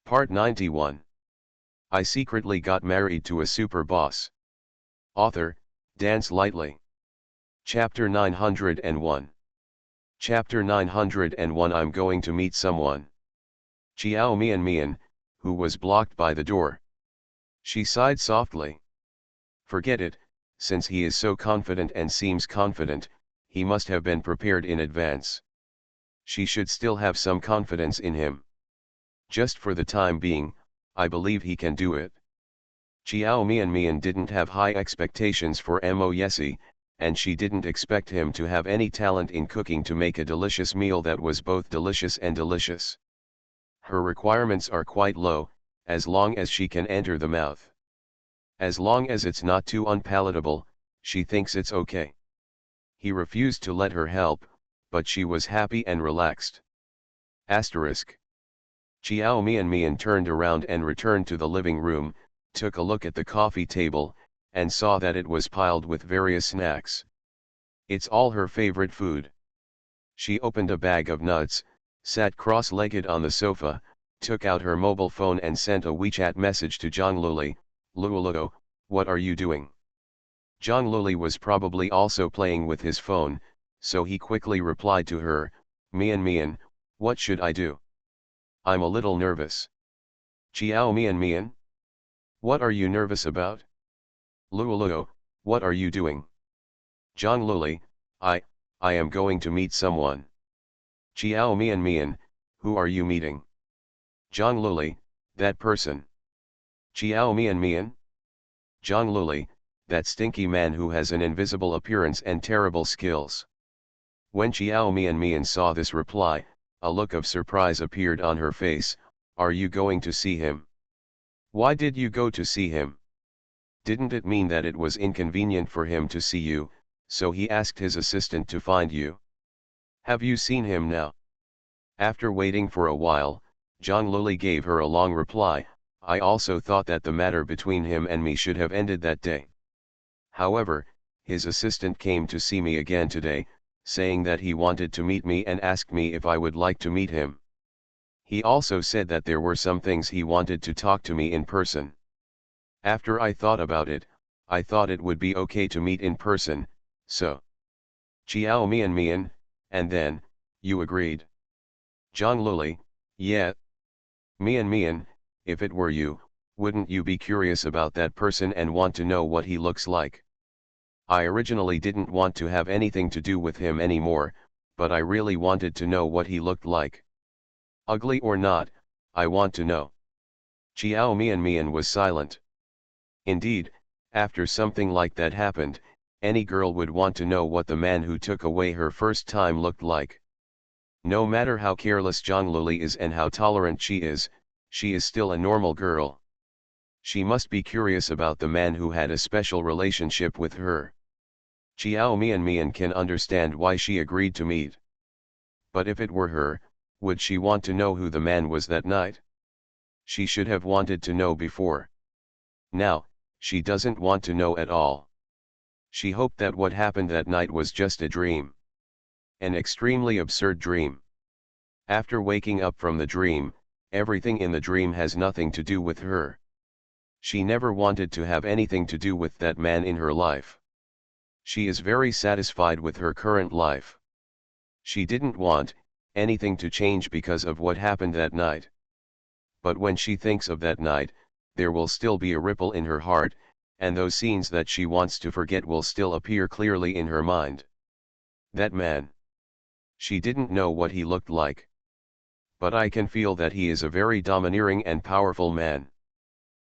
Part 91. I secretly got married to a super boss. Author, Dance Lightly. Chapter 901. Chapter 901. I'm going to meet someone. Chiao Mian, who was blocked by the door. She sighed softly. Forget it, since he is so confident and seems confident, he must have been prepared in advance. She should still have some confidence in him. Just for the time being, I believe he can do it. Chiao Mian didn't have high expectations for Mo Yesi, and she didn't expect him to have any talent in cooking to make a delicious meal that was both delicious and delicious. Her requirements are quite low, as long as she can enter the mouth. As long as it's not too unpalatable, she thinks it's okay. He refused to let her help, but she was happy and relaxed. Asterisk. Chiao Mian turned around and returned to the living room, took a look at the coffee table, and saw that it was piled with various snacks. It's all her favorite food. She opened a bag of nuts, sat cross-legged on the sofa, took out her mobile phone and sent a WeChat message to Zhang Luli. Lululo, what are you doing? Zhang Luli was probably also playing with his phone, so he quickly replied to her, Mian, what should I do? I'm a little nervous. Chiao Mian? What are you nervous about? Lululo, what are you doing? Zhang Luli, I am going to meet someone. Chiao Mian, who are you meeting? Zhang Luli, that person. Chiao Mian? Zhang Luli, that stinky man who has an invisible appearance and terrible skills. When Chiao Mian saw this reply, a look of surprise appeared on her face. Are you going to see him? Why did you go to see him? Didn't it mean that it was inconvenient for him to see you, so he asked his assistant to find you? Have you seen him now? After waiting for a while, Zhang Luli gave her a long reply. I also thought that the matter between him and me should have ended that day. However, his assistant came to see me again today, saying that he wanted to meet me and asked me if I would like to meet him. He also said that there were some things he wanted to talk to me in person. After I thought about it, I thought it would be okay to meet in person, so. Chiao Mian, and then, you agreed? Zhang Luli, yeah. Mian, if it were you, wouldn't you be curious about that person and want to know what he looks like? I originally didn't want to have anything to do with him anymore, but I really wanted to know what he looked like. Ugly or not, I want to know. Chiao Mian was silent. Indeed, after something like that happened, any girl would want to know what the man who took away her first time looked like. No matter how careless Zhang Luli is and how tolerant she is still a normal girl. She must be curious about the man who had a special relationship with her. Chiao Mian can understand why she agreed to meet. But if it were her, would she want to know who the man was that night? She should have wanted to know before. Now, she doesn't want to know at all. She hoped that what happened that night was just a dream. An extremely absurd dream. After waking up from the dream, everything in the dream has nothing to do with her. She never wanted to have anything to do with that man in her life. She is very satisfied with her current life. She didn't want anything to change because of what happened that night. But when she thinks of that night, there will still be a ripple in her heart, and those scenes that she wants to forget will still appear clearly in her mind. That man. She didn't know what he looked like. But I can feel that he is a very domineering and powerful man.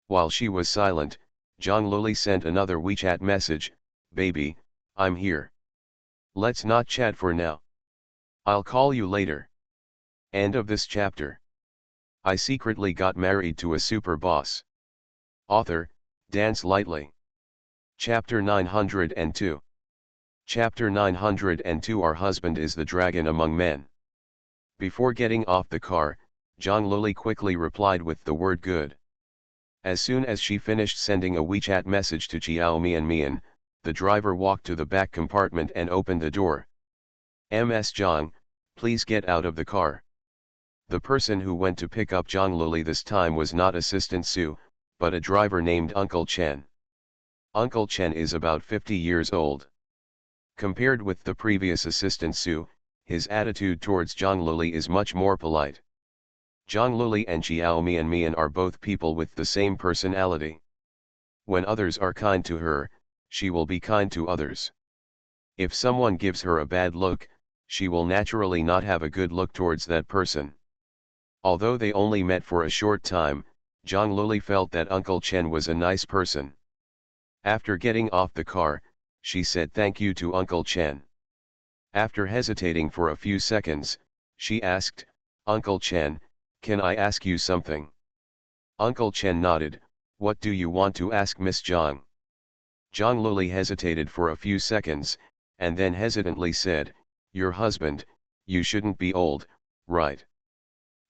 While she was silent, Zhang Luli sent another WeChat message, baby, I'm here. Let's not chat for now. I'll call you later. End of this chapter. I secretly got married to a super boss. Author, Dance Lightly. Chapter 902. Chapter 902. Our husband is the dragon among men. Before getting off the car, Zhang Luli quickly replied with the word good. As soon as she finished sending a WeChat message to Chiao Mian, the driver walked to the back compartment and opened the door. Ms. Zhang, please get out of the car. The person who went to pick up Zhang Luli this time was not Assistant Su, but a driver named Uncle Chen. Uncle Chen is about 50 years old. Compared with the previous Assistant Su, his attitude towards Zhang Luli is much more polite. Zhang Luli and Xiao Mian are both people with the same personality. When others are kind to her, she will be kind to others. If someone gives her a bad look, she will naturally not have a good look towards that person. Although they only met for a short time, Zhang Luli felt that Uncle Chen was a nice person. After getting off the car, she said thank you to Uncle Chen. After hesitating for a few seconds, she asked, "Uncle Chen, can I ask you something?" Uncle Chen nodded. "What do you want to ask Miss Zhang?" Zhang Luli hesitated for a few seconds, and then hesitantly said, "Your husband, you shouldn't be old, right?"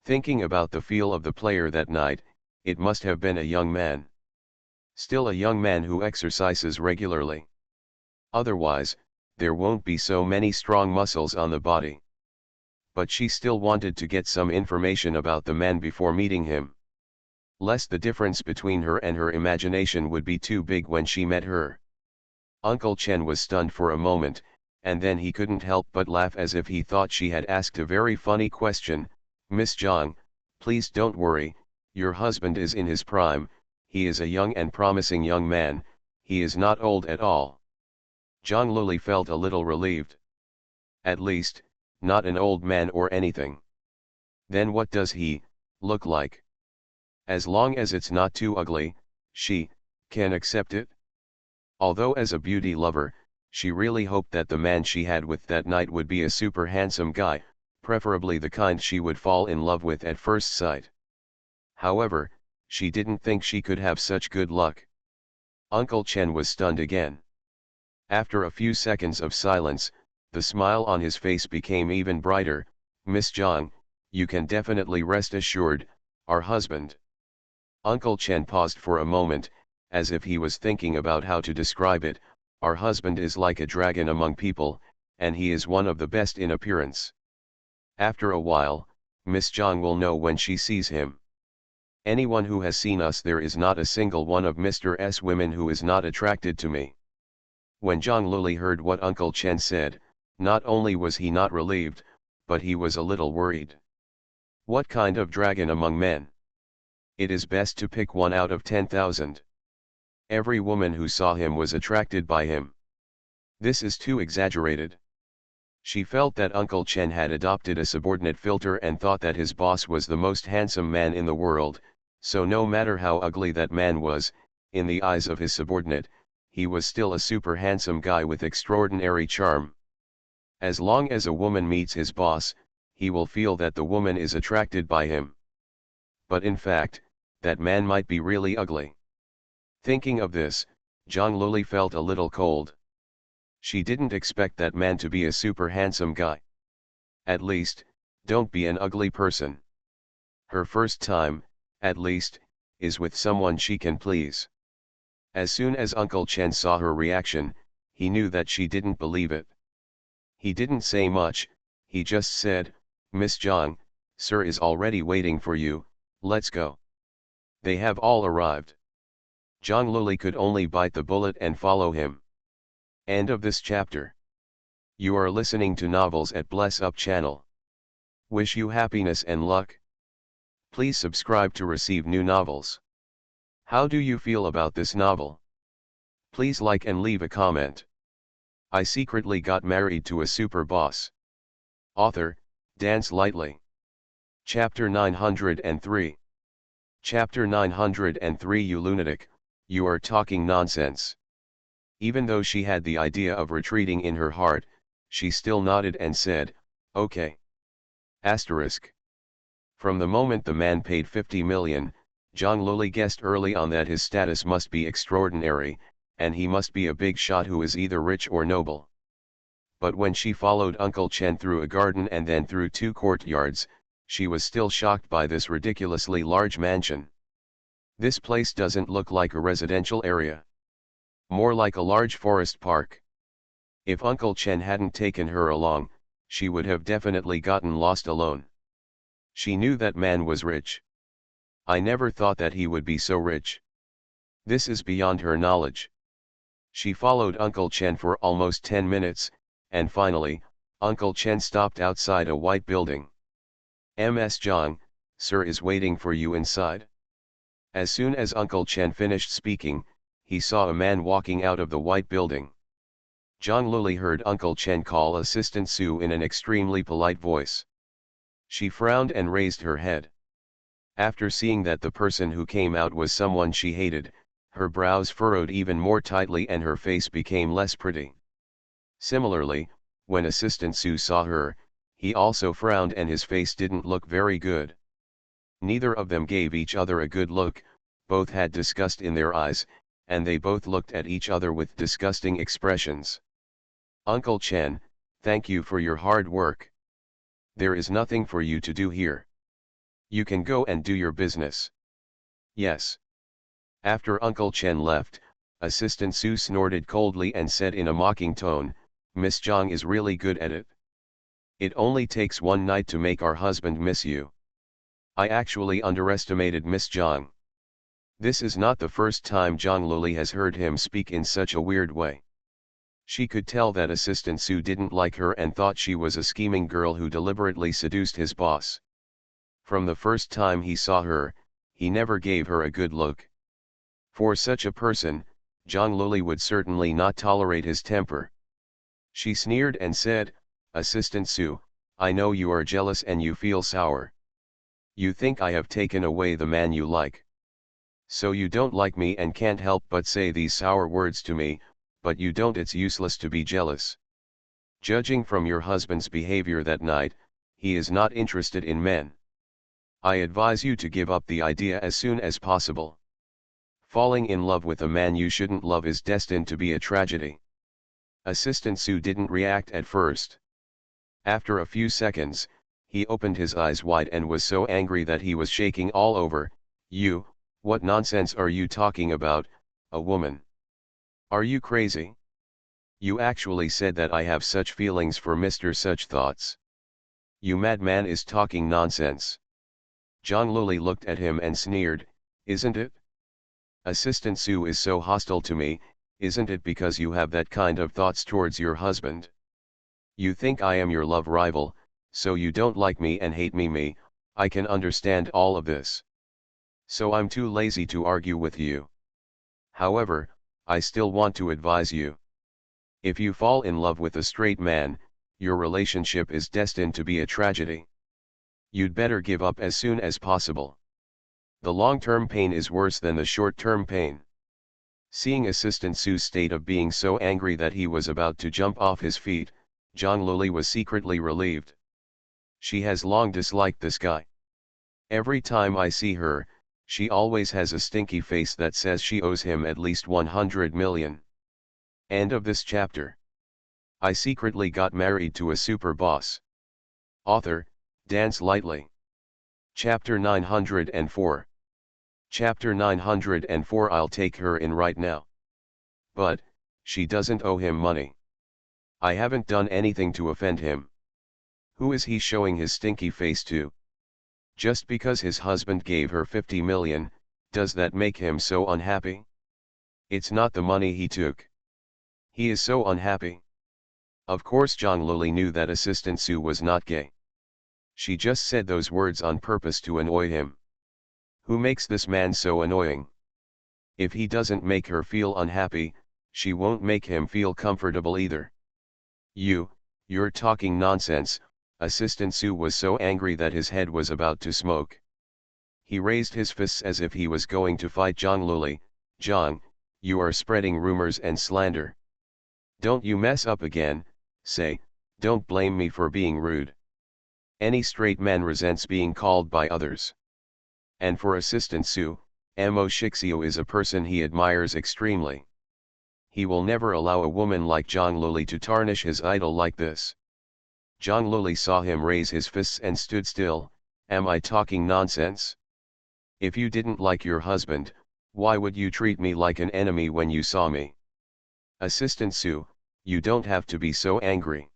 Thinking about the feel of the player that night, it must have been a young man. Still a young man who exercises regularly. Otherwise, there won't be so many strong muscles on the body. But she still wanted to get some information about the man before meeting him. Lest the difference between her and her imagination would be too big when she met her. Uncle Chen was stunned for a moment, and then he couldn't help but laugh as if he thought she had asked a very funny question. "Miss Zhang, please don't worry, your husband is in his prime, he is a young and promising young man, he is not old at all." Zhang Luli felt a little relieved. At least, not an old man or anything. Then what does he look like? As long as it's not too ugly, she can accept it. Although as a beauty lover, she really hoped that the man she had with that night would be a super handsome guy, preferably the kind she would fall in love with at first sight. However, she didn't think she could have such good luck. Uncle Chen was stunned again. After a few seconds of silence, the smile on his face became even brighter. "Miss Zhang, you can definitely rest assured, our husband." Uncle Chen paused for a moment, as if he was thinking about how to describe it. "Our husband is like a dragon among people, and he is one of the best in appearance. After a while, Miss Zhang will know when she sees him. Anyone who has seen us, there is not a single one of Mr. S women who is not attracted to me." When Zhang Luli heard what Uncle Chen said, not only was he not relieved, but he was a little worried. What kind of dragon among men? It is best to pick one out of 10,000. Every woman who saw him was attracted by him. This is too exaggerated. She felt that Uncle Chen had adopted a subordinate filter and thought that his boss was the most handsome man in the world, so no matter how ugly that man was, in the eyes of his subordinate, he was still a super handsome guy with extraordinary charm. As long as a woman meets his boss, he will feel that the woman is attracted by him. But in fact, that man might be really ugly. Thinking of this, Zhang Luli felt a little cold. She didn't expect that man to be a super handsome guy. At least, don't be an ugly person. Her first time, at least, is with someone she can please. As soon as Uncle Chen saw her reaction, he knew that she didn't believe it. He didn't say much, he just said, "Miss Zhang, sir is already waiting for you, let's go." They have all arrived. Zhang Luli could only bite the bullet and follow him. End of this chapter. You are listening to Novels at Bless Up channel. Wish you happiness and luck. Please subscribe to receive new novels. How do you feel about this novel? Please like and leave a comment. I secretly got married to a super boss. Author, Dance Lightly. Chapter 903. Chapter 903. You lunatic, you are talking nonsense. Even though she had the idea of retreating in her heart, she still nodded and said, "Okay." Asterisk. From the moment the man paid 50 million, Zhang Luli guessed early on that his status must be extraordinary, and he must be a big shot who is either rich or noble. But when she followed Uncle Chen through a garden and then through 2 courtyards, she was still shocked by this ridiculously large mansion. This place doesn't look like a residential area. More like a large forest park. If Uncle Chen hadn't taken her along, she would have definitely gotten lost alone. She knew that man was rich. I never thought that he would be so rich. This is beyond her knowledge. She followed Uncle Chen for almost 10 minutes, and finally, Uncle Chen stopped outside a white building. Ms. Zhang, sir is waiting for you inside. As soon as Uncle Chen finished speaking, he saw a man walking out of the white building. Zhang Luli heard Uncle Chen call Assistant Su in an extremely polite voice. She frowned and raised her head. After seeing that the person who came out was someone she hated, her brows furrowed even more tightly and her face became less pretty. Similarly, when Assistant Su saw her, he also frowned and his face didn't look very good. Neither of them gave each other a good look, both had disgust in their eyes, and they both looked at each other with disgusting expressions. Uncle Chen, thank you for your hard work. There is nothing for you to do here. You can go and do your business. Yes. After Uncle Chen left, Assistant Su snorted coldly and said in a mocking tone, Miss Zhang is really good at it. It only takes one night to make our husband miss you. I actually underestimated Miss Zhang. This is not the first time Zhang Luli has heard him speak in such a weird way. She could tell that Assistant Su didn't like her and thought she was a scheming girl who deliberately seduced his boss. From the first time he saw her, he never gave her a good look. For such a person, Zhang Luli would certainly not tolerate his temper. She sneered and said, Assistant Su, I know you are jealous and you feel sour. You think I have taken away the man you like. So you don't like me and can't help but say these sour words to me, but you don't. It's useless to be jealous. Judging from your husband's behavior that night, he is not interested in men. I advise you to give up the idea as soon as possible. Falling in love with a man you shouldn't love is destined to be a tragedy. Assistant Su didn't react at first. After a few seconds, he opened his eyes wide and was so angry that he was shaking all over. You, what nonsense are you talking about, a woman? Are you crazy? You actually said that I have such feelings for Mr. Such Thoughts. You madman is talking nonsense. Zhang Luli looked at him and sneered, isn't it? Assistant Su is so hostile to me, isn't it because you have that kind of thoughts towards your husband? You think I am your love rival, so you don't like me and hate me, I can understand all of this. So I'm too lazy to argue with you. However, I still want to advise you. If you fall in love with a straight man, your relationship is destined to be a tragedy. You'd better give up as soon as possible. The long-term pain is worse than the short-term pain. Seeing Assistant Su's state of being so angry that he was about to jump off his feet, Zhang Luli was secretly relieved. She has long disliked this guy. Every time I see her, she always has a stinky face that says she owes him at least 100 million. End of this chapter. I secretly got married to a super boss. Author, Dance Lightly. Chapter 904. Chapter 904. I'll take her in right now. But, she doesn't owe him money. I haven't done anything to offend him. Who is he showing his stinky face to? Just because his husband gave her 50 million, does that make him so unhappy? It's not the money he took. He is so unhappy. Of course Zhang Luli knew that Assistant Su was not gay. She just said those words on purpose to annoy him. Who makes this man so annoying? If he doesn't make her feel unhappy, she won't make him feel comfortable either. You're talking nonsense. Assistant Su was so angry that his head was about to smoke. He raised his fists as if he was going to fight Zhang Luli. Zhang, you are spreading rumors and slander. Don't you mess up again, say, don't blame me for being rude. Any straight man resents being called by others. And for Assistant Su, Mo Shixiu is a person he admires extremely. He will never allow a woman like Zhang Luli to tarnish his idol like this. Zhang Luli saw him raise his fists and stood still. Am I talking nonsense? If you didn't like your husband, why would you treat me like an enemy when you saw me? Assistant Su, you don't have to be so angry.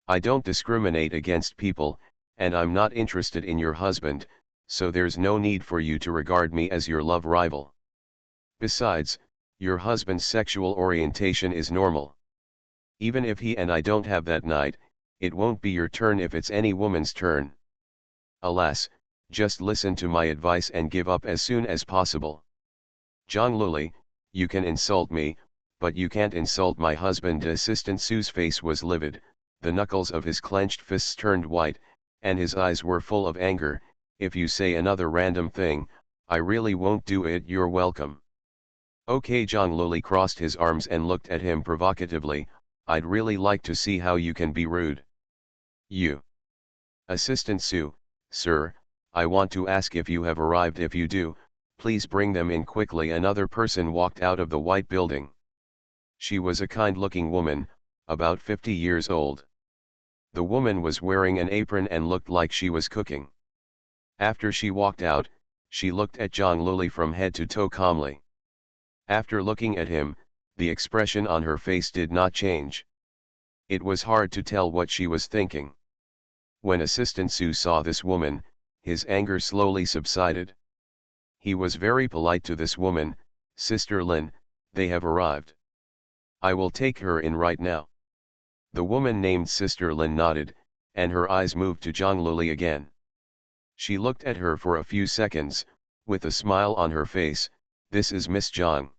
I don't discriminate against people, and I'm not interested in your husband, so there's no need for you to regard me as your love rival. Besides, your husband's sexual orientation is normal. Even if he and I don't have that night, it won't be your turn if it's any woman's turn. Alas, just listen to my advice and give up as soon as possible. Zhang Luli, you can insult me, but you can't insult my husband. Assistant Su's face was livid, the knuckles of his clenched fists turned white, and his eyes were full of anger. If you say another random thing, I really won't do it. You're welcome. Okay. Zhang Luli crossed his arms and looked at him provocatively. I'd really like to see how you can be rude. You. Assistant Su, sir, I want to ask if you have arrived. If you do, please bring them in quickly. Another person walked out of the white building. She was a kind-looking woman, about 50 years old. The woman was wearing an apron and looked like she was cooking. After she walked out, she looked at Zhang Luli from head to toe calmly. After looking at him, the expression on her face did not change. It was hard to tell what she was thinking. When Assistant Su saw this woman, his anger slowly subsided. He was very polite to this woman. Sister Lin, they have arrived. I will take her in right now. The woman named Sister Lin nodded, and her eyes moved to Zhang Luli again. She looked at her for a few seconds, with a smile on her face. This is Miss Zhang.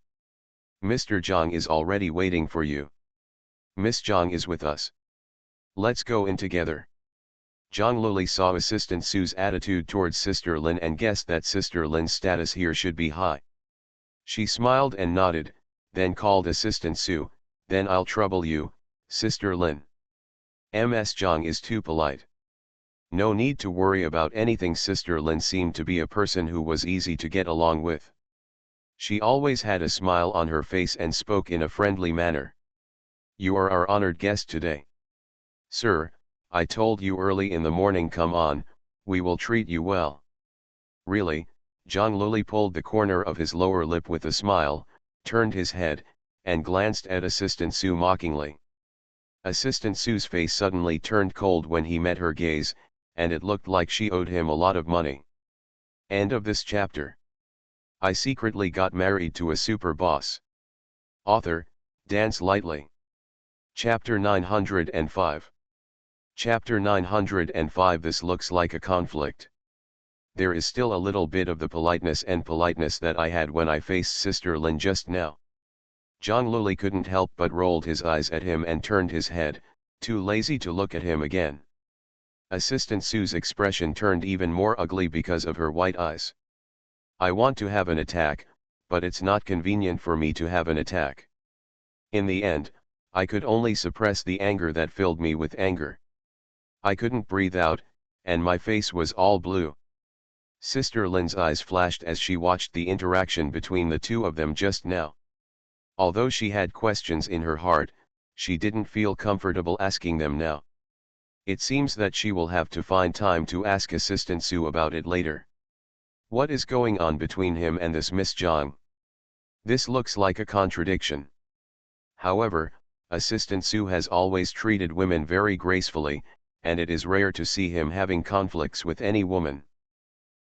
Mr. Zhang is already waiting for you. Miss Zhang is with us. Let's go in together. Zhang Luli saw Assistant Su's attitude towards Sister Lin and guessed that Sister Lin's status here should be high. She smiled and nodded, then called Assistant Su, then I'll trouble you, Sister Lin. Ms. Zhang is too polite. No need to worry about anything. Sister Lin seemed to be a person who was easy to get along with. She always had a smile on her face and spoke in a friendly manner. You are our honored guest today. Sir, I told you early in the morning. Come on, we will treat you well. Really? Zhang Luli pulled the corner of his lower lip with a smile, turned his head, and glanced at Assistant Su mockingly. Assistant Su's face suddenly turned cold when he met her gaze, and it looked like she owed him a lot of money. End of this chapter. I secretly got married to a super boss. Author, Dance Lightly. Chapter 905. Chapter 905. This looks like a conflict. There is still a little bit of the politeness that I had when I faced Sister Lin just now. Zhang Luli couldn't help but rolled his eyes at him and turned his head, too lazy to look at him again. Assistant Su's expression turned even more ugly because of her white eyes. I want to have an attack, but it's not convenient for me to have an attack. In the end, I could only suppress the anger that filled me with anger. I couldn't breathe out, and my face was all blue. Sister Lin's eyes flashed as she watched the interaction between the two of them just now. Although she had questions in her heart, she didn't feel comfortable asking them now. It seems that she will have to find time to ask Assistant Su about it later. What is going on between him and this Miss Zhang? This looks like a contradiction. However, Assistant Su has always treated women very gracefully, and it is rare to see him having conflicts with any woman.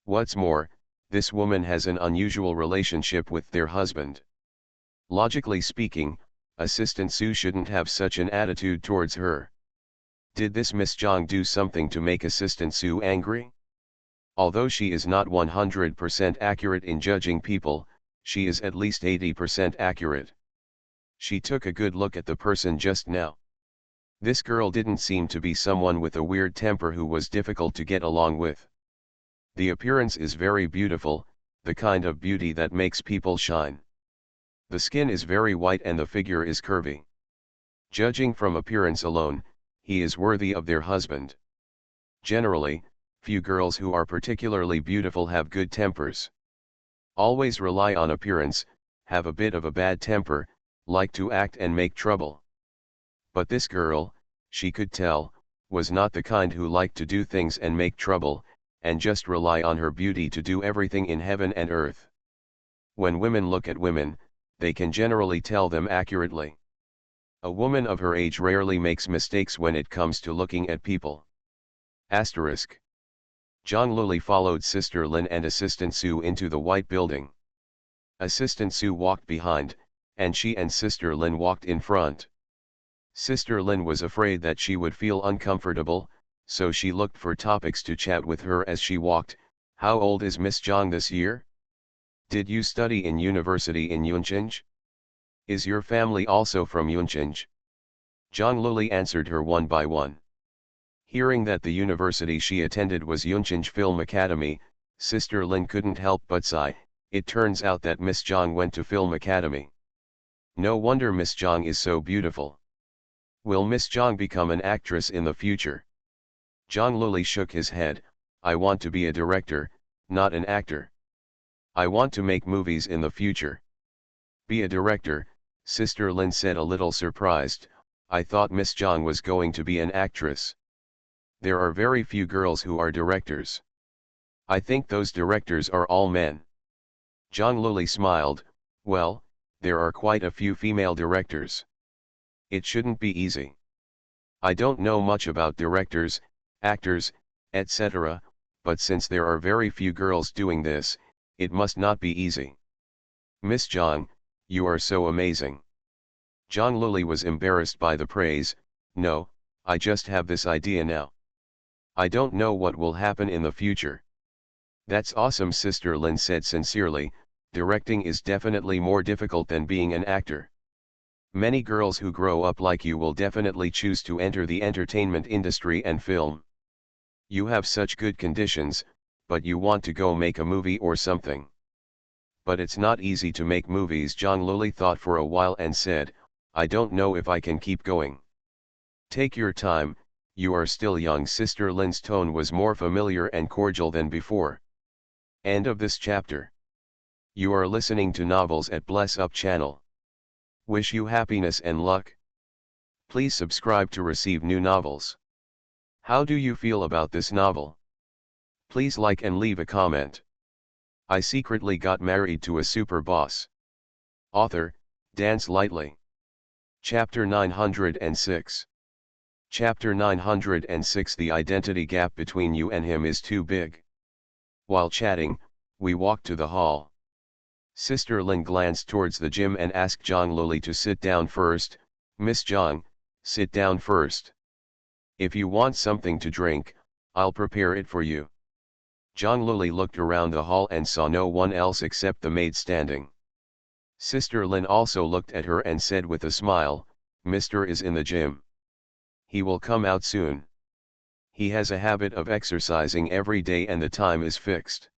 What's more, this woman has an unusual relationship with their husband. Logically speaking, Assistant Su shouldn't have such an attitude towards her. Did this Miss Zhang do something to make Assistant Su angry? Although she is not 100% accurate in judging people, she is at least 80% accurate. She took a good look at the person just now. This girl didn't seem to be someone with a weird temper who was difficult to get along with. The appearance is very beautiful, the kind of beauty that makes people shine. The skin is very white and the figure is curvy. Judging from appearance alone, he is worthy of their husband. Generally, few girls who are particularly beautiful have good tempers. Always rely on appearance, have a bit of a bad temper, like to act and make trouble. But this girl, she could tell, was not the kind who liked to do things and make trouble, and just rely on her beauty to do everything in heaven and earth. When women look at women, they can generally tell them accurately. A woman of her age rarely makes mistakes when it comes to looking at people. Asterisk. Zhang Luli followed Sister Lin and Assistant Su into the white building. Assistant Su walked behind, and she and Sister Lin walked in front. Sister Lin was afraid that she would feel uncomfortable, so she looked for topics to chat with her as she walked. How old is Miss Zhang this year? Did you study in university in Yunqing? Is your family also from Yunqing? Zhang Luli answered her one by one. Hearing that the university she attended was Yunqing Film Academy, Sister Lin couldn't help but sigh. It turns out that Miss Zhang went to Film Academy. No wonder Miss Zhang is so beautiful. Will Miss Zhang become an actress in the future? Zhang Luli shook his head. I want to be a director, not an actor. I want to make movies in the future. Be a director, Sister Lin said, a little surprised. I thought Miss Zhang was going to be an actress. There are very few girls who are directors. I think those directors are all men. Zhang Luli smiled. Well, there are quite a few female directors. It shouldn't be easy. I don't know much about directors, actors, etc., but since there are very few girls doing this, it must not be easy. Miss Zhang, you are so amazing. Zhang Luli was embarrassed by the praise. No, I just have this idea now. I don't know what will happen in the future. That's awesome, Sister Lin said sincerely. Directing is definitely more difficult than being an actor. Many girls who grow up like you will definitely choose to enter the entertainment industry and film. You have such good conditions, but you want to go make a movie or something. But it's not easy to make movies. Zhang Luli thought for a while and said, I don't know if I can keep going. Take your time, you are still young. Sister Lin's tone was more familiar and cordial than before. End of this chapter. You are listening to Novels at Bless Up channel. Wish you happiness and luck. Please subscribe to receive new novels. How do you feel about this novel? Please like and leave a comment. I secretly got married to a super boss. Author, Dance Lightly. Chapter 906. Chapter 906. The identity gap between you and him is too big. While chatting, we walked to the hall. Sister Lin glanced towards the gym and asked Zhang Luli to sit down first. Miss Zhang, sit down first. If you want something to drink, I'll prepare it for you. Zhang Luli looked around the hall and saw no one else except the maid standing. Sister Lin also looked at her and said with a smile, Mr. is in the gym. He will come out soon. He has a habit of exercising every day and the time is fixed.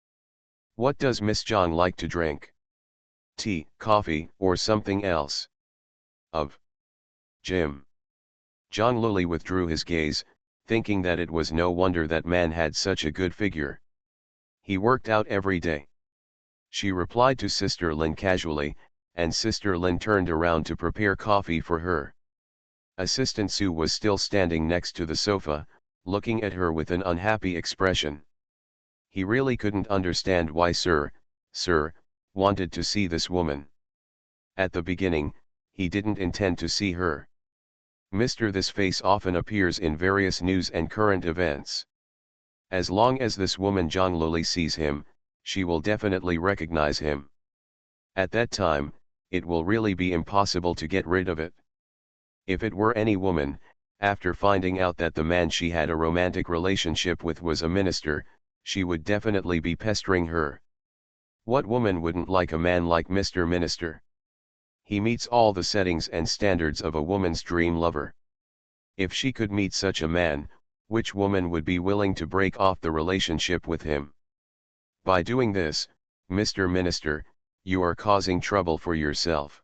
What does Miss Zhang like to drink? Tea, coffee, or something else? Of gym. Zhang Luli withdrew his gaze, thinking that it was no wonder that man had such a good figure. He worked out every day. She replied to Sister Lin casually, and Sister Lin turned around to prepare coffee for her. Assistant Su was still standing next to the sofa, looking at her with an unhappy expression. He really couldn't understand why Sir, wanted to see this woman. At the beginning, he didn't intend to see her. Mr. This face often appears in various news and current events. As long as this woman Zhang Luli sees him, she will definitely recognize him. At that time, it will really be impossible to get rid of it. If it were any woman, after finding out that the man she had a romantic relationship with was a minister, she would definitely be pestering her. What woman wouldn't like a man like Mr. Minister? He meets all the settings and standards of a woman's dream lover. If she could meet such a man, which woman would be willing to break off the relationship with him? By doing this, Mr. Minister, you are causing trouble for yourself.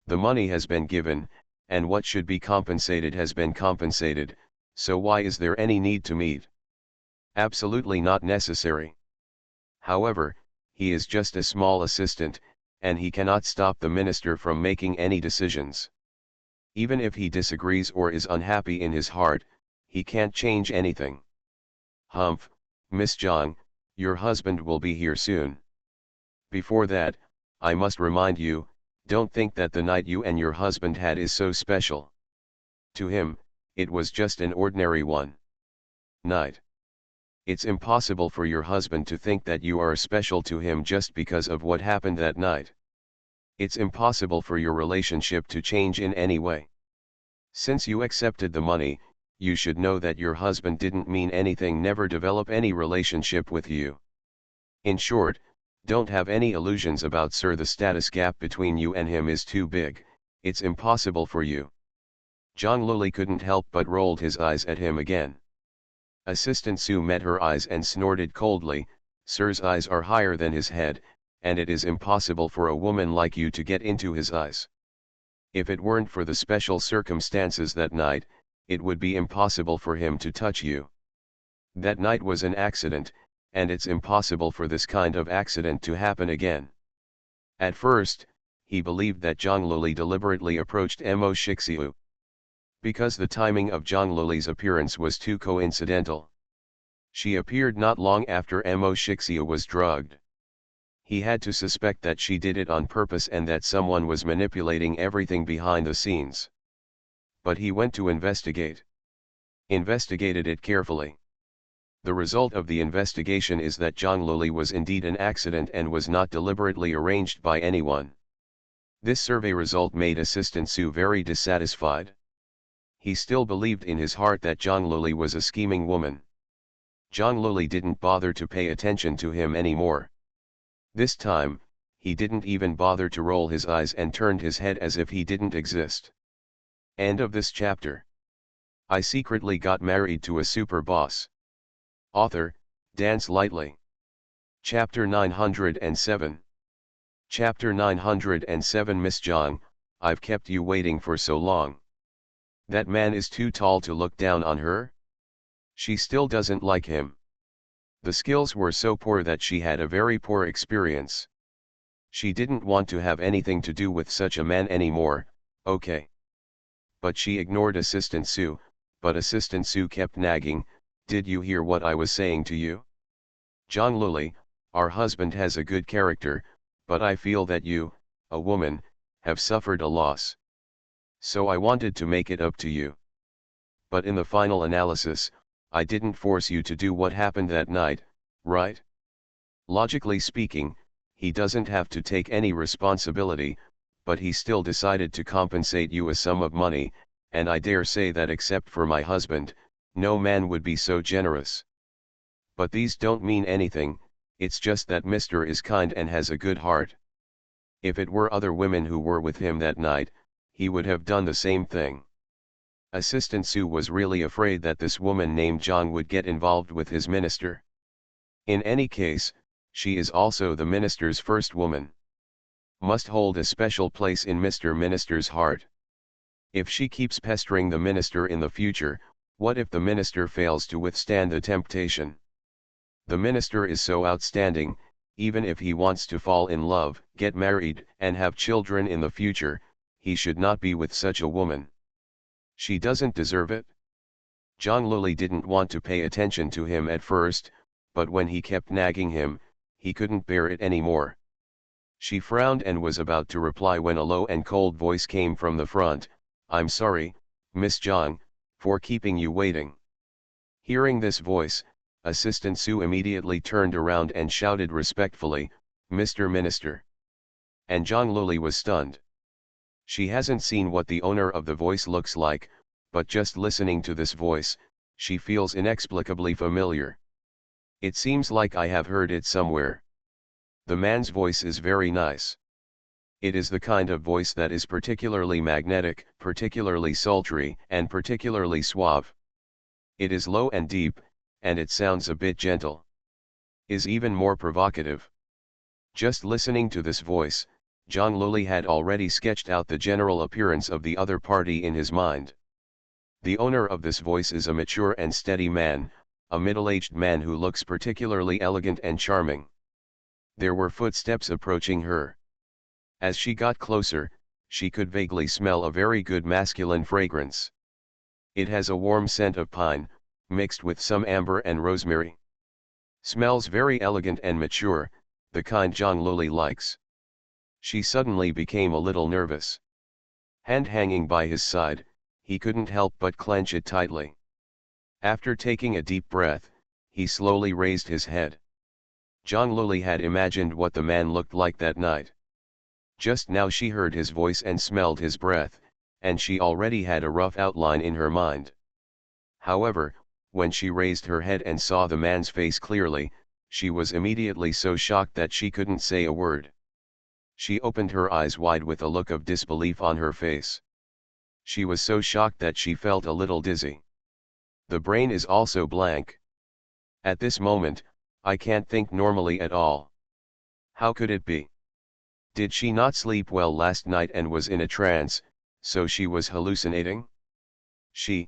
The money has been given, and what should be compensated has been compensated, so why is there any need to meet? Absolutely not necessary. However, he is just a small assistant, and he cannot stop the minister from making any decisions. Even if he disagrees or is unhappy in his heart, he can't change anything. Humph, Miss Zhang, your husband will be here soon. Before that, I must remind you, don't think that the night you and your husband had is so special. To him, it was just an ordinary one. Night. It's impossible for your husband to think that you are special to him just because of what happened that night. It's impossible for your relationship to change in any way. Since you accepted the money, you should know that your husband didn't mean anything, never develop any relationship with you. In short, don't have any illusions about sir, the status gap between you and him is too big, it's impossible for you. Zhang Luli couldn't help but rolled his eyes at him again. Assistant Su met her eyes and snorted coldly, sir's eyes are higher than his head, and it is impossible for a woman like you to get into his eyes. If it weren't for the special circumstances that night, it would be impossible for him to touch you. That night was an accident, and it's impossible for this kind of accident to happen again. At first, he believed that Zhang Luli deliberately approached Mo Shixiu, because the timing of Zhang Luli's appearance was too coincidental. She appeared not long after Mo Shixiu was drugged. He had to suspect that she did it on purpose and that someone was manipulating everything behind the scenes. But he went to investigate. Investigated it carefully. The result of the investigation is that Zhang Luli was indeed an accident and was not deliberately arranged by anyone. This survey result made Assistant Su very dissatisfied. He still believed in his heart that Zhang Luli was a scheming woman. Zhang Luli didn't bother to pay attention to him anymore. This time, he didn't even bother to roll his eyes and turned his head as if he didn't exist. End of this chapter. I secretly got married to a super boss. Author, Dance Lightly. Chapter 907. Chapter 907. Miss Zhang, I've kept you waiting for so long. That man is too tall to look down on her? She still doesn't like him. The skills were so poor that she had a very poor experience. She didn't want to have anything to do with such a man anymore, okay. But she ignored Assistant Su, but Assistant Su kept nagging, did you hear what I was saying to you? Zhang Luli, our husband has a good character, but I feel that you, a woman, have suffered a loss. So I wanted to make it up to you. But in the final analysis, I didn't force you to do what happened that night, right? Logically speaking, he doesn't have to take any responsibility, but he still decided to compensate you a sum of money, and I dare say that except for my husband, no man would be so generous. But these don't mean anything, it's just that Mr. is kind and has a good heart. If it were other women who were with him that night, he would have done the same thing. Assistant Su was really afraid that this woman named Zhang would get involved with his minister. In any case, she is also the minister's first woman. Must hold a special place in Mr. Minister's heart. If she keeps pestering the minister in the future, what if the minister fails to withstand the temptation? The minister is so outstanding, even if he wants to fall in love, get married, and have children in the future, he should not be with such a woman. She doesn't deserve it. Zhang Luli didn't want to pay attention to him at first, but when he kept nagging him, he couldn't bear it anymore. She frowned and was about to reply when a low and cold voice came from the front, I'm sorry, Miss Zhang, for keeping you waiting. Hearing this voice, Assistant Su immediately turned around and shouted respectfully, Mr. Minister. And Zhang Luli was stunned. She hasn't seen what the owner of the voice looks like, but just listening to this voice, she feels inexplicably familiar. It seems like I have heard it somewhere. The man's voice is very nice. It is the kind of voice that is particularly magnetic, particularly sultry, and particularly suave. It is low and deep, and it sounds a bit gentle. Is even more provocative. Just listening to this voice, Zhang Luli had already sketched out the general appearance of the other party in his mind. The owner of this voice is a mature and steady man, a middle-aged man who looks particularly elegant and charming. There were footsteps approaching her. As she got closer, she could vaguely smell a very good masculine fragrance. It has a warm scent of pine, mixed with some amber and rosemary. Smells very elegant and mature, the kind Zhang Luli likes. She suddenly became a little nervous. Hand hanging by his side, he couldn't help but clench it tightly. After taking a deep breath, He slowly raised his head. Zhang Luli had imagined what the man looked like that night. Just now she heard his voice and smelled his breath, and she already had a rough outline in her mind. However, when she raised her head and saw the man's face clearly, she was immediately so shocked that she couldn't say a word. She opened her eyes wide with a look of disbelief on her face. She was so shocked that she felt a little dizzy. The brain is also blank. At this moment, I can't think normally at all. How could it be? Did she not sleep well last night and was in a trance, so she was hallucinating? She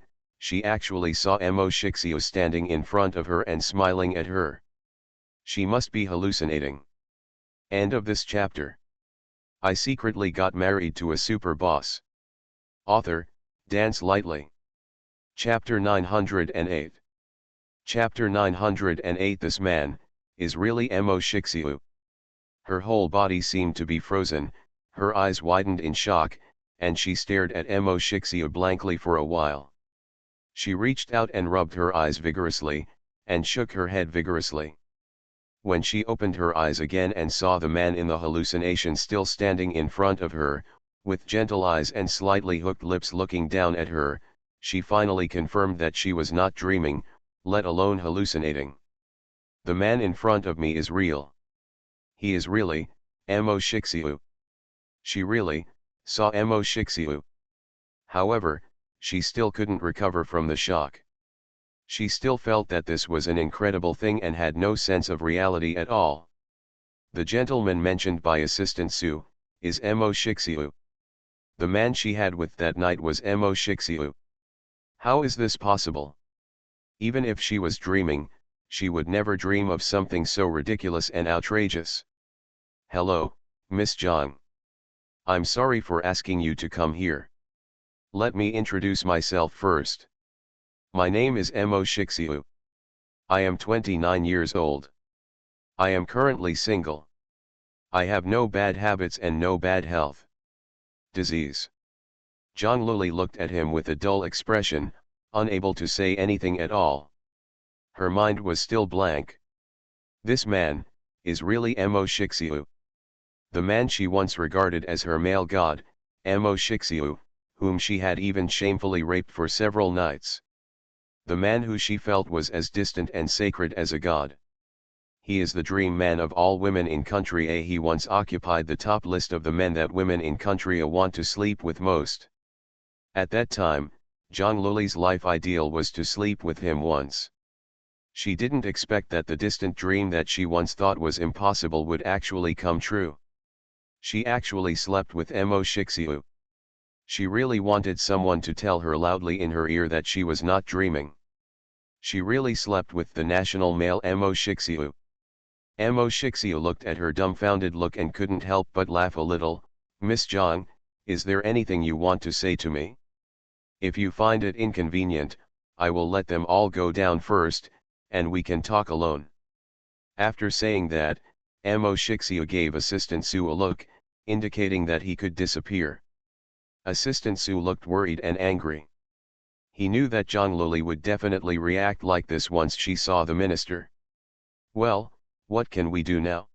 actually saw Mo Shixiu standing in front of her and smiling at her. She must be hallucinating. End of this chapter. I secretly got married to a super boss. Author, Dance Lightly. Chapter 908. Chapter 908. This man is really Mo Shixiu. Her whole body seemed to be frozen, her eyes widened in shock, and she stared at Mo Shixiu blankly for a while. She reached out and rubbed her eyes vigorously, and shook her head vigorously. When she opened her eyes again and saw the man in the hallucination still standing in front of her, with gentle eyes and slightly hooked lips looking down at her, she finally confirmed that she was not dreaming, let alone hallucinating. The man in front of me is real. He is really Mo Shixiu. She really saw Mo Shixiu. However, she still couldn't recover from the shock. She still felt that this was an incredible thing and had no sense of reality at all. The gentleman mentioned by Assistant Su is Mo Shixiu. The man she had with that night was Mo Shixiu. How is this possible? Even if she was dreaming, she would never dream of something so ridiculous and outrageous. Hello, Miss Zhang. I'm sorry for asking you to come here. Let me introduce myself first. My name is Mo Shixiu. I am 29 years old. I am currently single. I have no bad habits and no bad health. Disease. Zhang Luli looked at him with a dull expression, unable to say anything at all. Her mind was still blank. This man is really Mo Shixiu. The man she once regarded as her male god, Mo Shixiu, whom she had even shamefully raped for several nights. The man who she felt was as distant and sacred as a god. He is the dream man of all women in country A. He once occupied the top list of the men that women in country A want to sleep with most. At that time, Zhang Luli's life ideal was to sleep with him once. She didn't expect that the distant dream that she once thought was impossible would actually come true. She actually slept with Mo Shixiu. She really wanted someone to tell her loudly in her ear that she was not dreaming. She really slept with the national male Mo Shixiu. Mo Shixiu looked at her dumbfounded look and couldn't help but laugh a little. Miss Zhang, is there anything you want to say to me? If you find it inconvenient, I will let them all go down first, and we can talk alone. After saying that, Mo Shixiu gave Assistant Su a look, indicating that he could disappear. Assistant Su looked worried and angry. He knew that Zhang Luli would definitely react like this once she saw the minister. Well, what can we do now?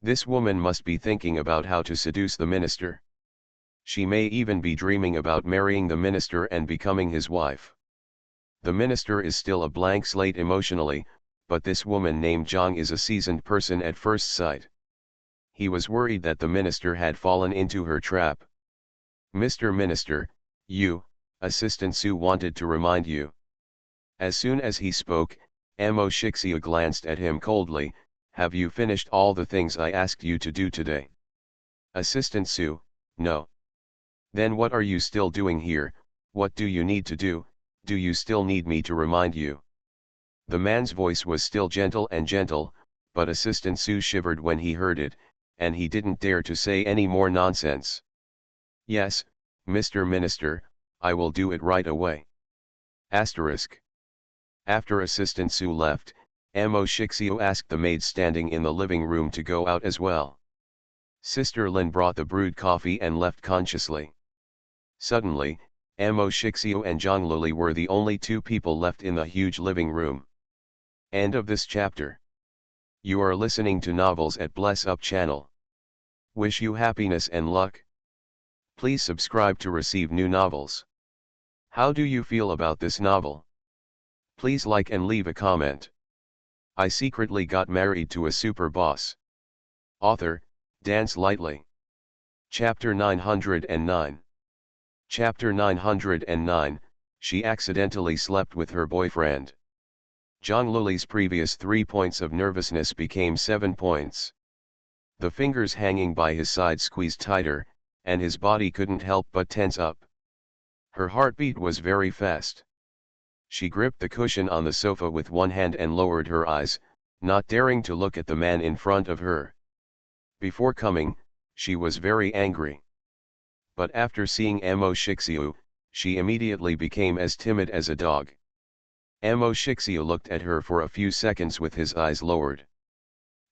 This woman must be thinking about how to seduce the minister. She may even be dreaming about marrying the minister and becoming his wife. The minister is still a blank slate emotionally, but this woman named Zhang is a seasoned person at first sight. He was worried that the minister had fallen into her trap. Mr. Minister, you, Assistant Su wanted to remind you. As soon as he spoke, Mo Shixiu glanced at him coldly. Have you finished all the things I asked you to do today? Assistant Su, no. Then what are you still doing here? What do you need to do? Do you still need me to remind you? The man's voice was still gentle, but Assistant Su shivered when he heard it, and he didn't dare to say any more nonsense. Yes, Mr. Minister, I will do it right away. Asterisk. After Assistant Su left, Mo Shixiu asked the maid standing in the living room to go out as well. Sister Lin brought the brewed coffee and left consciously. Suddenly, Mo Shixiu and Zhang Luli were the only two people left in the huge living room. End of this chapter. You are listening to Novels at Bless Up channel. Wish you happiness and luck. Please subscribe to receive new novels. How do you feel about this novel? Please like and leave a comment. I secretly got married to a super boss. Author, Dance Lightly. Chapter 909. Chapter 909, She accidentally slept with her boyfriend. John Lully's previous 3 points of nervousness became 7 points. The fingers hanging by his side squeezed tighter, and his body couldn't help but tense up. Her heartbeat was very fast. She gripped the cushion on the sofa with one hand and lowered her eyes, not daring to look at the man in front of her. Before coming, she was very angry. But after seeing Emo Shixiu, she immediately became as timid as a dog. Emo Shixiu looked at her for a few seconds with his eyes lowered.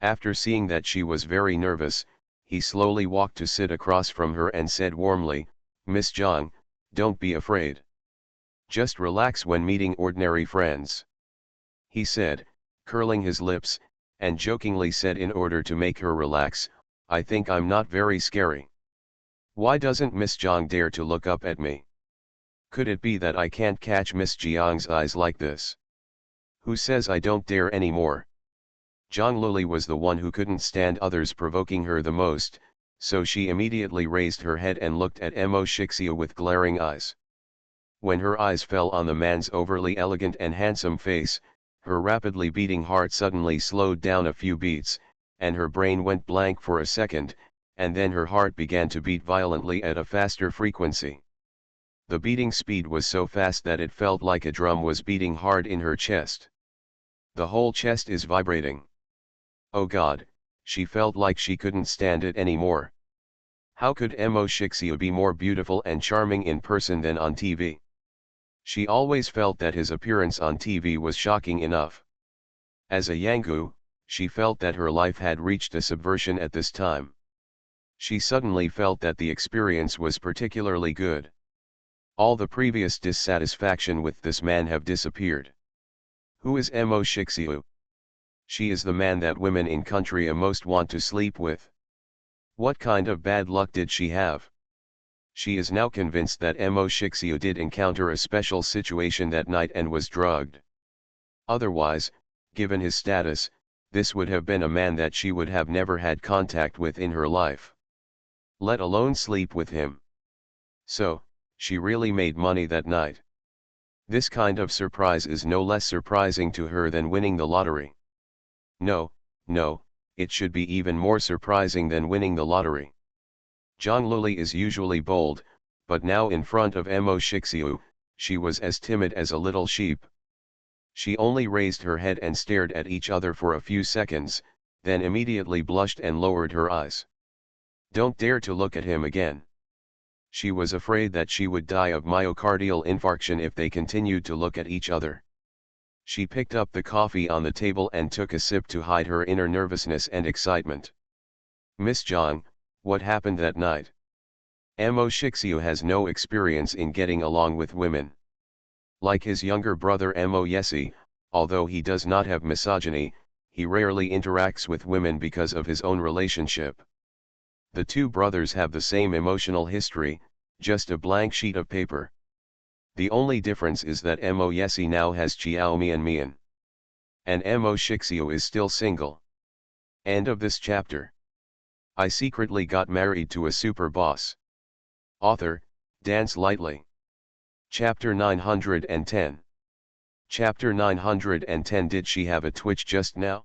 After seeing that she was very nervous, he slowly walked to sit across from her and said warmly, "Miss Zhang, don't be afraid. Just relax when meeting ordinary friends," he said, curling his lips, and jokingly said in order to make her relax, "I think I'm not very scary. Why doesn't Miss Zhang dare to look up at me? Could it be that I can't catch Miss Jiang's eyes like this? Who says I don't dare anymore?" Zhang Luli was the one who couldn't stand others provoking her the most, so she immediately raised her head and looked at Emo Shixiu with glaring eyes. When her eyes fell on the man's overly elegant and handsome face, her rapidly beating heart suddenly slowed down a few beats, and her brain went blank for a second, and then her heart began to beat violently at a faster frequency. The beating speed was so fast that it felt like a drum was beating hard in her chest. The whole chest is vibrating. Oh God, she felt like she couldn't stand it anymore. How could Emo Shixiu be more beautiful and charming in person than on TV? She always felt that his appearance on TV was shocking enough. As a Yanggu, she felt that her life had reached a subversion at this time. She suddenly felt that the experience was particularly good. All the previous dissatisfaction with this man have disappeared. Who is Emo Shixiu? She is the man that women in country most want to sleep with. What kind of bad luck did she have? She is now convinced that Emo Shixiu did encounter a special situation that night and was drugged. Otherwise, given his status, this would have been a man that she would have never had contact with in her life, let alone sleep with him. So, she really made money that night. This kind of surprise is no less surprising to her than winning the lottery. No, it should be even more surprising than winning the lottery. Zhang Luli is usually bold, but now in front of Emo Shixiu, she was as timid as a little sheep. She only raised her head and stared at each other for a few seconds, then immediately blushed and lowered her eyes. Don't dare to look at him again. She was afraid that she would die of myocardial infarction if they continued to look at each other. She picked up the coffee on the table and took a sip to hide her inner nervousness and excitement. Miss Zhang, what happened that night? Emo Shixiu has no experience in getting along with women. Like his younger brother Emo Yesi, although he does not have misogyny, he rarely interacts with women because of his own relationship. The two brothers have the same emotional history, just a blank sheet of paper. The only difference is that Emo Yesi now has Chiao Mian, and Emo Shixiu is still single. End of this chapter. I secretly got married to a super boss. Author, Dance Lightly. Chapter 910. Chapter 910. Did she have a twitch just now?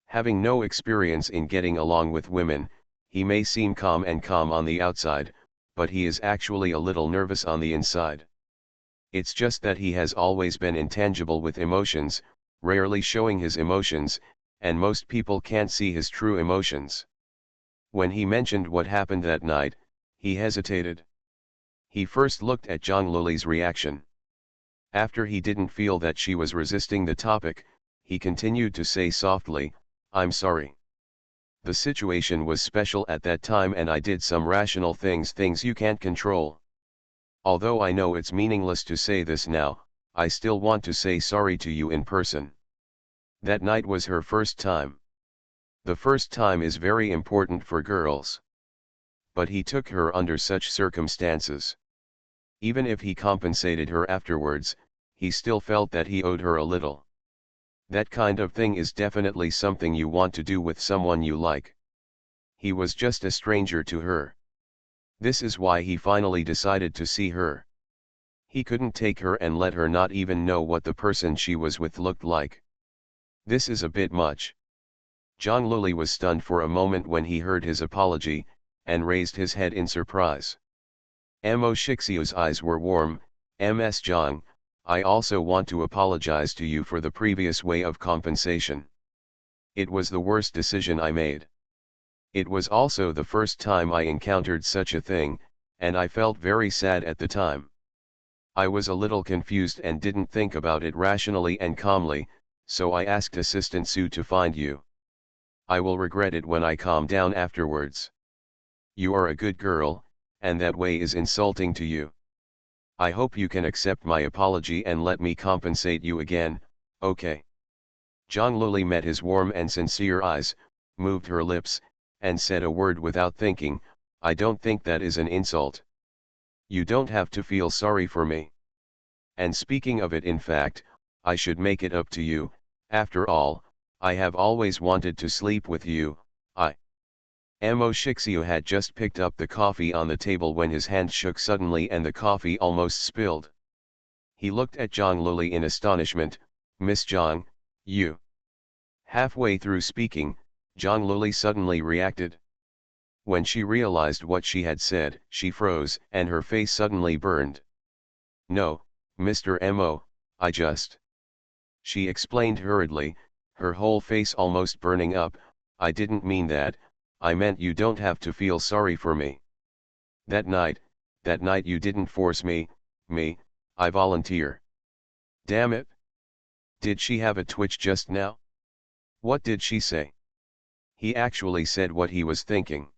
Having no experience in getting along with women, he may seem calm on the outside, but he is actually a little nervous on the inside. It's just that he has always been intangible with emotions, rarely showing his emotions, and most people can't see his true emotions. When he mentioned what happened that night, he hesitated. He first looked at Zhang Luli's reaction. After he didn't feel that she was resisting the topic, he continued to say softly, "I'm sorry. The situation was special at that time and I did some rational things you can't control. Although I know it's meaningless to say this now, I still want to say sorry to you in person." That night was her first time. The first time is very important for girls. But he took her under such circumstances. Even if he compensated her afterwards, he still felt that he owed her a little. That kind of thing is definitely something you want to do with someone you like. He was just a stranger to her. This is why he finally decided to see her. He couldn't take her and let her not even know what the person she was with looked like. This is a bit much. Zhang Luli was stunned for a moment when he heard his apology, and raised his head in surprise. Mo Shixiu's eyes were warm. Ms. Zhang, I also want to apologize to you for the previous way of compensation. It was the worst decision I made. It was also the first time I encountered such a thing, and I felt very sad at the time. I was a little confused and didn't think about it rationally and calmly, so I asked Assistant Su to find you. I will regret it when I calm down afterwards. You are a good girl, and that way is insulting to you. I hope you can accept my apology and let me compensate you again, okay? Zhang Luli met his warm and sincere eyes, moved her lips, and said a word without thinking, I don't think that is an insult. You don't have to feel sorry for me. And speaking of it, in fact, I should make it up to you. After all, I have always wanted to sleep with you. Mo Shixiu had just picked up the coffee on the table when his hand shook suddenly and the coffee almost spilled. He looked at Zhang Luli in astonishment. Miss Zhang, you. Halfway through speaking, Zhang Luli suddenly reacted. When she realized what she had said, she froze and her face suddenly burned. No, Mr. Mo, I just. She explained hurriedly, her whole face almost burning up, I didn't mean that, I meant you don't have to feel sorry for me. That night you didn't force me, I volunteer. Damn it. Did she have a twitch just now? What did she say? He actually said what he was thinking.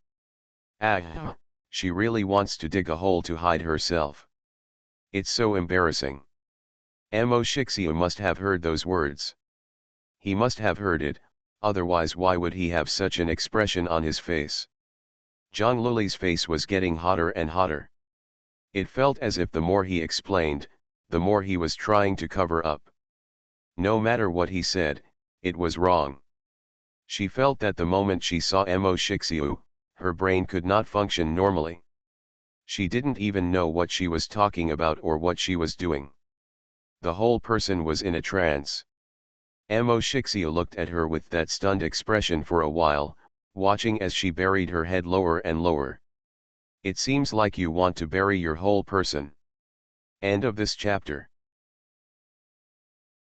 Ah, she really wants to dig a hole to hide herself. It's so embarrassing. Mo Shixiu must have heard those words. He must have heard it, otherwise why would he have such an expression on his face? Zhang Luli's face was getting hotter and hotter. It felt as if the more he explained, the more he was trying to cover up. No matter what he said, it was wrong. She felt that the moment she saw Mo Shixiu, her brain could not function normally. She didn't even know what she was talking about or what she was doing. The whole person was in a trance. Mo Shixiu looked at her with that stunned expression for a while, watching as she buried her head lower and lower. It seems like you want to bury your whole person. End of this chapter.